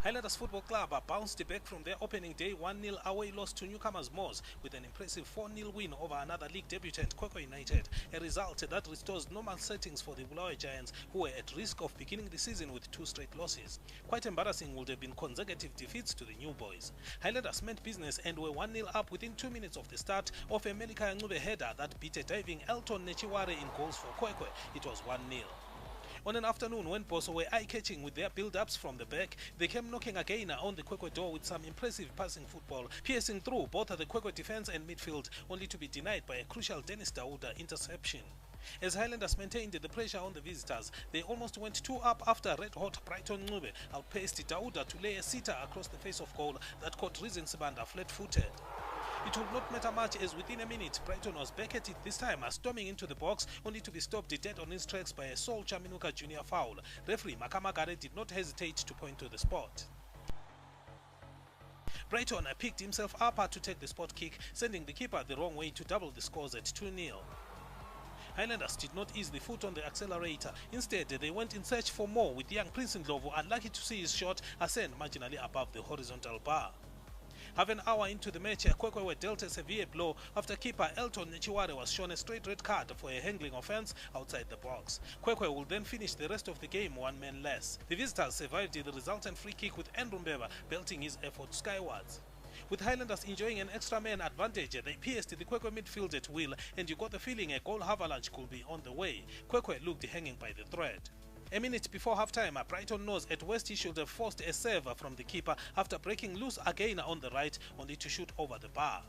Highlanders Football Club bounced back from their opening day 1-0 away loss to newcomers Moors with an impressive 4-0 win over another league debutant Kwekwe United, a result that restores normal settings for the Bulawayo Giants, who were at risk of beginning the season with 2 straight losses. Quite embarrassing would have been consecutive defeats to the new boys. Highlanders meant business and were 1-0 up within 2 minutes of the start of a Melika Ncube header that beat a diving Elton Nechiware in goals for Kwekwe. It was 1-0. On an afternoon when Boso were eye-catching with their build-ups from the back, they came knocking again on the Kwekwe door with some impressive passing football, piercing through both the Kwekwe defense and midfield, only to be denied by a crucial Dennis Dauda interception. As Highlanders maintained the pressure on the visitors, they almost went 2 up after red-hot Brighton Ncube outpaced Dauda to lay a sitter across the face of goal that caught Rizin Sibanda flat-footed. It would not matter much as within a minute Brighton was back at it this time, storming into the box only to be stopped dead on his tracks by a Saul Chaminuka Jr. foul. Referee Makamagare did not hesitate to point to the spot. Brighton picked himself up to take the spot kick, sending the keeper the wrong way to double the scores at 2-0. Highlanders did not ease the foot on the accelerator. Instead, they went in search for more, with young Prince Ndlovu unlucky to see his shot ascend marginally above the horizontal bar. Half an hour into the match, Kwekwe were dealt a severe blow after keeper Elton Nechiware was shown a straight red card for a handling offence outside the box. Kwekwe will then finish the rest of the game 1 man less. The visitors survived the resultant free kick with Andrew Mbeba belting his effort skywards. With Highlanders enjoying an extra man advantage, they pierced the Kwekwe midfield at will, and you got the feeling a goal avalanche could be on the way. Kwekwe looked hanging by the thread. A minute before half-time, Brighton knows at worst he should have forced a save from the keeper after breaking loose again on the right, only to shoot over the bar.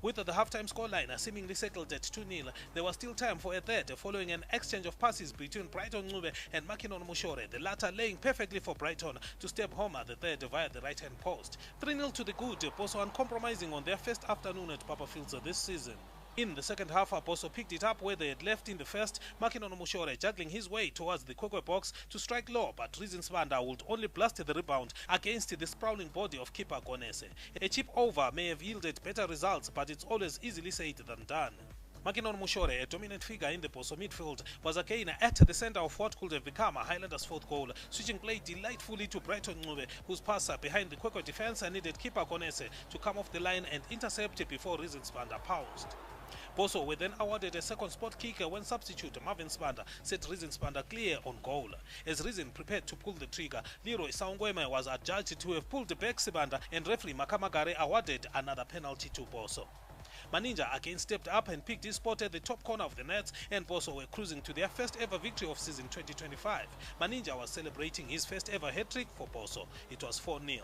With the half-time scoreline seemingly settled at 2-0, there was still time for a third following an exchange of passes between Brighton Ncube and Makinon Mushore, the latter laying perfectly for Brighton to step home at the third via the right-hand post. 3-0 to the good, Boso uncompromising on their first afternoon at Papa Fields this season. In the second half, Boso picked it up where they had left in the first, Makinon Mushore juggling his way towards the Kwekwe box to strike low, but Rizin Sibanda would only blast the rebound against the sprawling body of keeper Gonese. A chip over may have yielded better results, but it's always easily said than done. Makinon Mushore, a dominant figure in the Boso midfield, was again at the center of what could have become a Highlanders' 4th goal, switching play delightfully to Brighton Ncube, whose passer behind the Kwekwe defense needed keeper Gonese to come off the line and intercept before Rizin Sibanda pounced. Boso were then awarded a second spot kick when substitute Marvin Sibanda set Rizin Sibanda clear on goal. As Rizin prepared to pull the trigger, Leroy Saungweme was adjudged to have pulled back Sibanda, and referee Makamagare awarded another penalty to Boso. Maninja again stepped up and picked his spot at the top corner of the nets, and Boso were cruising to their first ever victory of season 2025. Maninja was celebrating his first ever hat-trick for Boso. It was 4-0.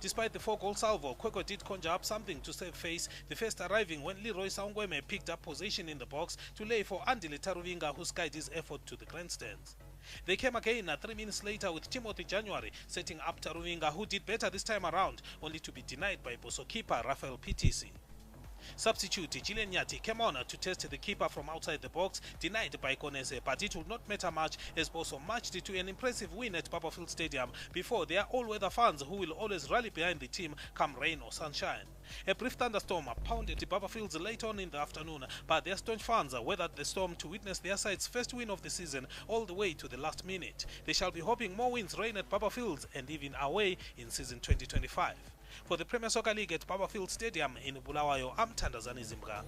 Despite the 4-goal salvo, Kwekwe did conjure up something to save face, the first arriving when Leroy Saungweme picked up possession in the box to lay for Andile Taruvinga, who skied his effort to the grandstands. They came again 3 minutes later with Timothy January setting up Taruvinga, who did better this time around, only to be denied by Boso keeper Rafael PTC. Substitute Gillian Nyati came on to test the keeper from outside the box, denied by Konese, but it would not matter much as Boso marched to an impressive win at Papafield Stadium before their all-weather fans who will always rally behind the team come rain or sunshine. A brief thunderstorm pounded the Papafields late on in the afternoon, but their staunch fans weathered the storm to witness their side's first win of the season all the way to the last minute. They shall be hoping more wins rain at Papafields and even away in season 2025. For the Premier Soccer League at Papafield Stadium in Bulawayo, I'm Tandazani Zimbra.